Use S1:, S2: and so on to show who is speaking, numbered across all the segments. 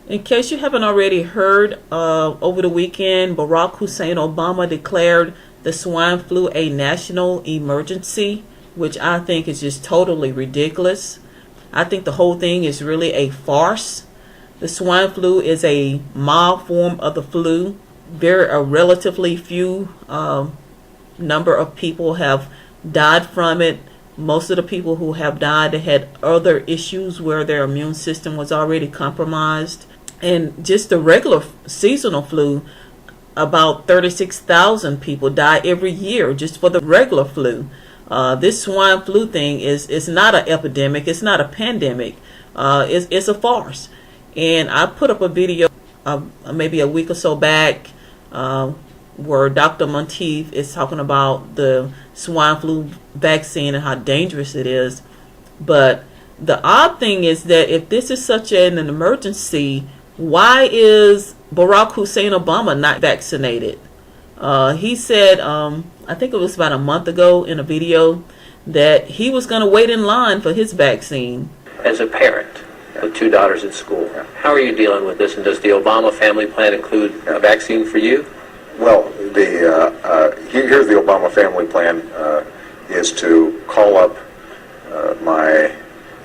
S1: In case you haven't already heard, over the weekend, Barrack Hussein Obama declared the swine flu a national emergency, which I think is just totally ridiculous. I think the whole thing is really a farce. The swine flu is a mild form of the flu. A relatively few number of people have died from it. Most of the people who have died had other issues where their immune system was already compromised. And just the regular seasonal flu, about 36,000 people die every year just for the regular flu. This swine flu thing is not an epidemic. It's not a pandemic. It's a farce. And I put up a video maybe a week or so back where Dr. Monteith is talking about the swine flu vaccine and how dangerous it is. But the odd thing is that if this is such an emergency, why is Barrack Hussein Obama not vaccinated? He said, I think it was about a month ago in a video, that he was going to wait in line for his vaccine.
S2: As a parent with two daughters at school, how are you dealing with this? And does the Obama family plan include a vaccine for you?
S3: Well, here's the Obama family plan, is to call up my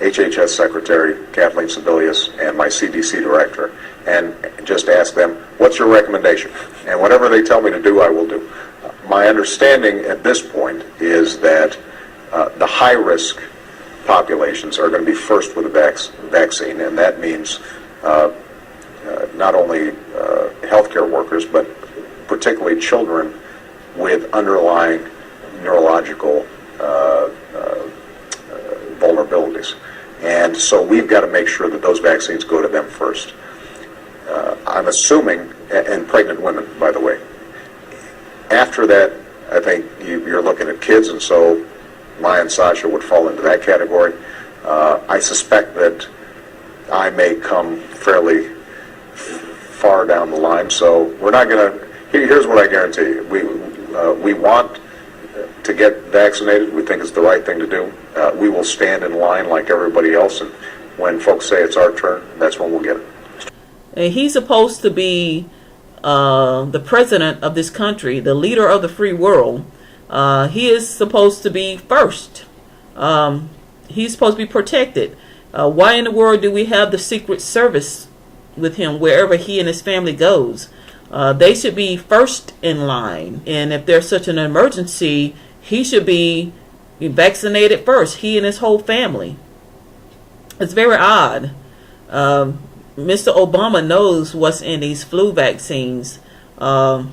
S3: HHS Secretary, Kathleen Sebelius, and my CDC Director, and just ask them, what's your recommendation? And whatever they tell me to do, I will do. My understanding at this point is that the high-risk populations are going to be first with the vaccine, and that means not only healthcare workers, but particularly children with underlying neurological vulnerabilities. And so we've got to make sure that those vaccines go to them first. I'm assuming, and pregnant women, by the way. After that, I think you're looking at kids, and so Maya and Sasha would fall into that category. I suspect that I may come fairly far down the line, so we're not going to. Here's what I guarantee you. We want to get vaccinated. We think it's the right thing to do. We will stand in line like everybody else, and when folks say it's our turn, that's when we'll get it.
S1: And he's supposed to be the president of this country, the leader of the free world. He is supposed to be first. He's supposed to be protected. Why in the world do we have the Secret Service with him wherever he and his family goes? They should be first in line. And if there's such an emergency, he should be vaccinated first, he and his whole family. It's very odd. Mr. Obama knows what's in these flu vaccines. And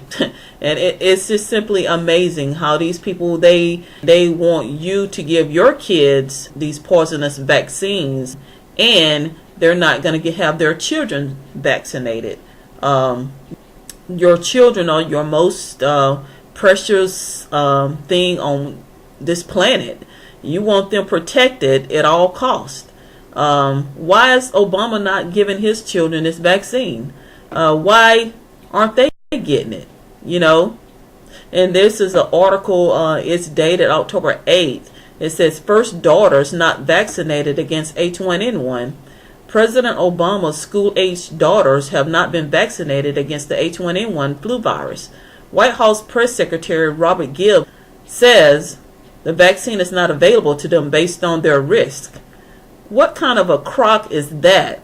S1: it's just simply amazing how these people, they want you to give your kids these poisonous vaccines, and they're not going to have their children vaccinated. Your children are your most precious thing on this planet. You want them protected at all costs. Why is Obama not giving his children this vaccine? Why aren't they getting it? You know? And this is an article, it's dated October 8th. It says, first daughters not vaccinated against H1N1. President Obama's school-aged daughters have not been vaccinated against the H1N1 flu virus. White House Press Secretary Robert Gibbs says the vaccine is not available to them based on their risk. What kind of a crock is that?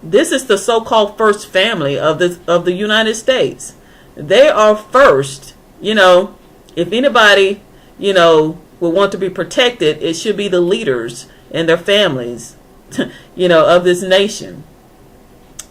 S1: This is the so-called first family of the United States. They are first. You know, if anybody, you know, would want to be protected, it should be the leaders and their families, you know, of this nation.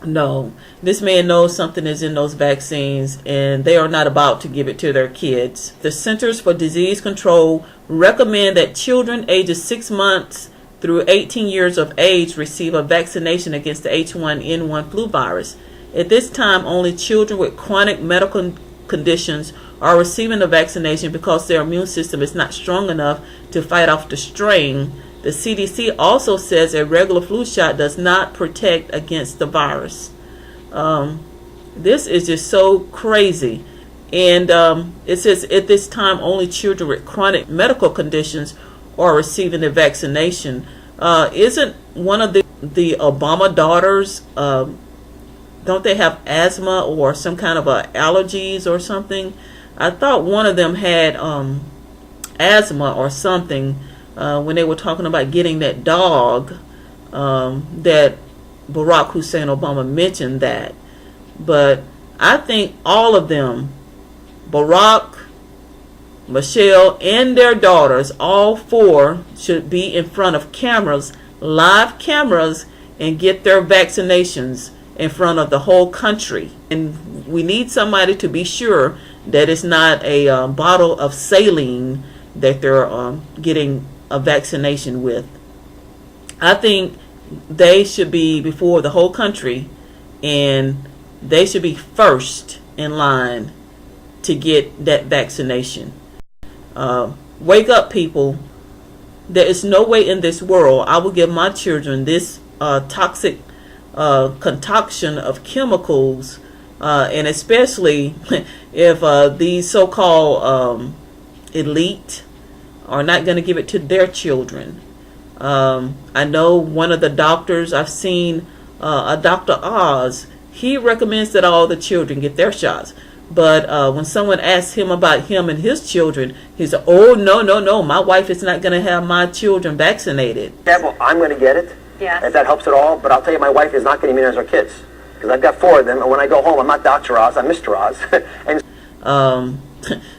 S1: No, this man knows something is in those vaccines, and they are not about to give it to their kids. The Centers for Disease Control recommend that children ages 6 months through 18 years of age receive a vaccination against the H1N1 flu virus. At this time, only children with chronic medical conditions are receiving the vaccination because their immune system is not strong enough to fight off the strain. The CDC also says a regular flu shot does not protect against the virus. This is just so crazy. And it says at this time only children with chronic medical conditions are receiving the vaccination. Isn't one of the Obama daughters don't they have asthma or some kind of allergies or something? I thought one of them had asthma or something when they were talking about getting that dog, that Barrack Hussein Obama mentioned that. But I think all of them, Barrack, Michelle, and their daughters, all four should be in front of cameras, live cameras, and get their vaccinations in front of the whole country. And we need somebody to be sure that it's not a bottle of saline that they're getting a vaccination with. I think they should be before the whole country, and they should be first in line to get that vaccination. Wake up, people. There is no way in this world I will give my children this toxic concoction of chemicals, and especially if these so-called elite are not going to give it to their children. I know one of the doctors I've seen, a Dr. Oz, he recommends that all the children get their shots. But when someone asks him about him and his children, he said, "Oh, no, my wife is not going to have my children vaccinated."
S4: Yeah, well, I'm going to get it, if that helps at all. But I'll tell you, my wife is not going to immunize our kids, because I've got 4 of them. And when I go home, I'm not Dr. Oz, I'm Mr. Oz. And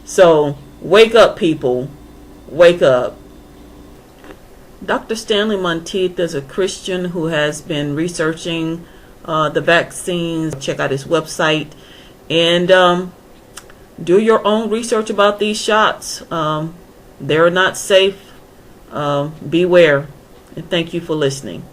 S1: so wake up, people. Wake up. Dr. Stanley Monteith is a Christian who has been researching the vaccines. Check out his website and do your own research about these shots. They're not safe. Beware. And thank you for listening.